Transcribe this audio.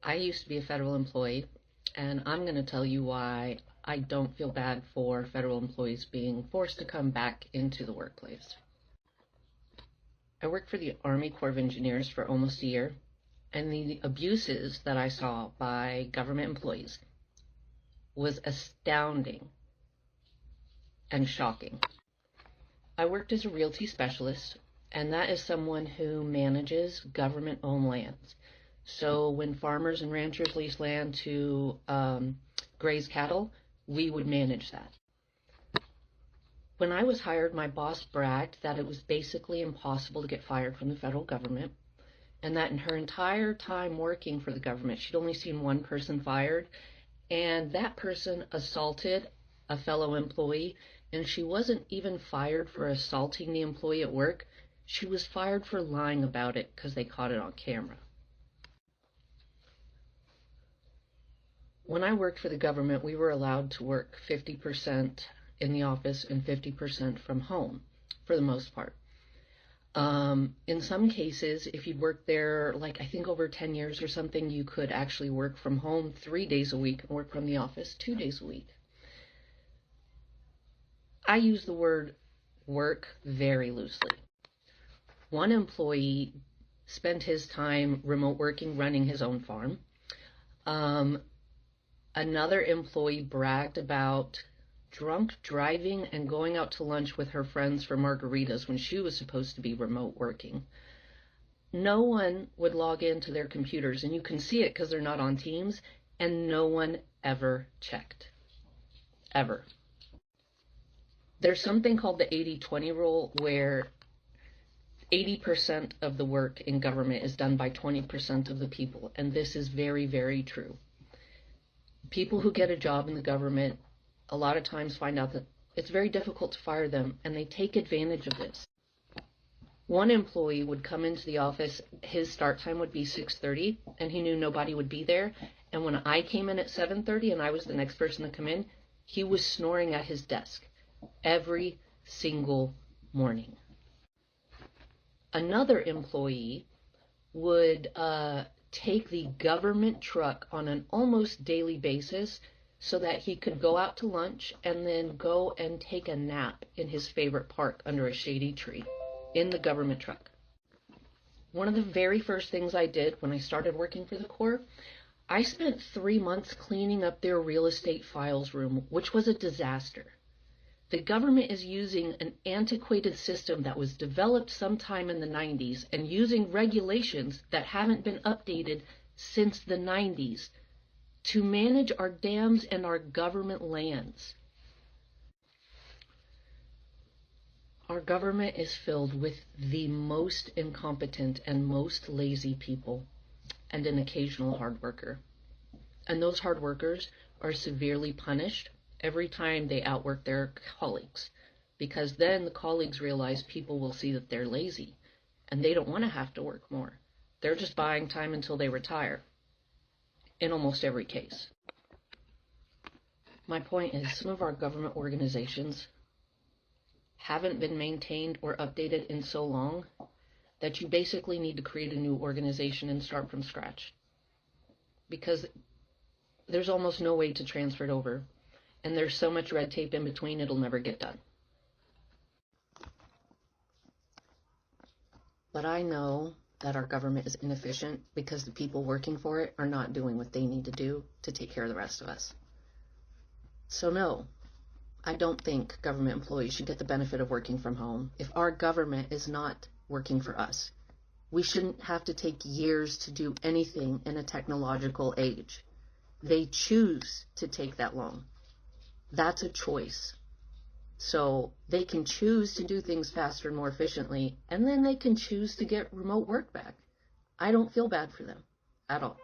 I used to be a federal employee, and I'm going to tell you why I don't feel bad for federal employees being forced to come back into the workplace. I worked for the Army Corps of Engineers for almost a year, and the abuses that I saw by government employees was astounding and shocking. I worked as a realty specialist, and that is someone who manages government-owned lands. So when farmers and ranchers lease land to graze cattle, we would manage that. When I was hired, my boss bragged that it was basically impossible to get fired from the federal government, and that in her entire time working for the government, she'd only seen one person fired, and that person assaulted a fellow employee, and she wasn't even fired for assaulting the employee at work. She was fired for lying about it because they caught it on camera. When I worked for the government, we were allowed to work 50% in the office and 50% from home, for the most part. In some cases, if you'd worked there, like I think over 10 years or something, you could actually work from home 3 days a week and work from the office 2 days a week. I use the word work very loosely. One employee spent his time remote working, running his own farm. Another employee bragged about drunk driving and going out to lunch with her friends for margaritas when she was supposed to be remote working. No one would log into their computers, and you can see it because they're not on Teams, and no one ever checked. Ever. There's something called the 80-20 rule where 80% of the work in government is done by 20% of the people, and this is very, very true. People who get a job in the government a lot of times find out that it's very difficult to fire them, and they take advantage of this. One employee would come into the office, his start time would be 6:30, and he knew nobody would be there, and when I came in at 7:30 and I was the next person to come in, he was snoring at his desk every single morning. Another employee would take the government truck on an almost daily basis so that he could go out to lunch and then go and take a nap in his favorite park under a shady tree in the government truck. One of the very first things I did when I started working for the Corps, I spent 3 months cleaning up their real estate files room, which was a disaster. The government is using an antiquated system that was developed sometime in the 90s and using regulations that haven't been updated since the 90s to manage our dams and our government lands. Our government is filled with the most incompetent and most lazy people and an occasional hard worker. And those hard workers are severely punished every time they outwork their colleagues, because then the colleagues realize people will see that they're lazy and they don't want to have to work more. They're just buying time until they retire in almost every case. My point is, some of our government organizations haven't been maintained or updated in so long that you basically need to create a new organization and start from scratch, because there's almost no way to transfer it over. And there's so much red tape in between, it'll never get done. But I know that our government is inefficient because the people working for it are not doing what they need to do to take care of the rest of us. So no, I don't think government employees should get the benefit of working from home. If our government is not working for us, we shouldn't have to take years to do anything in a technological age. They choose to take that long. That's a choice. So they can choose to do things faster and more efficiently, and then they can choose to get remote work back. I don't feel bad for them at all.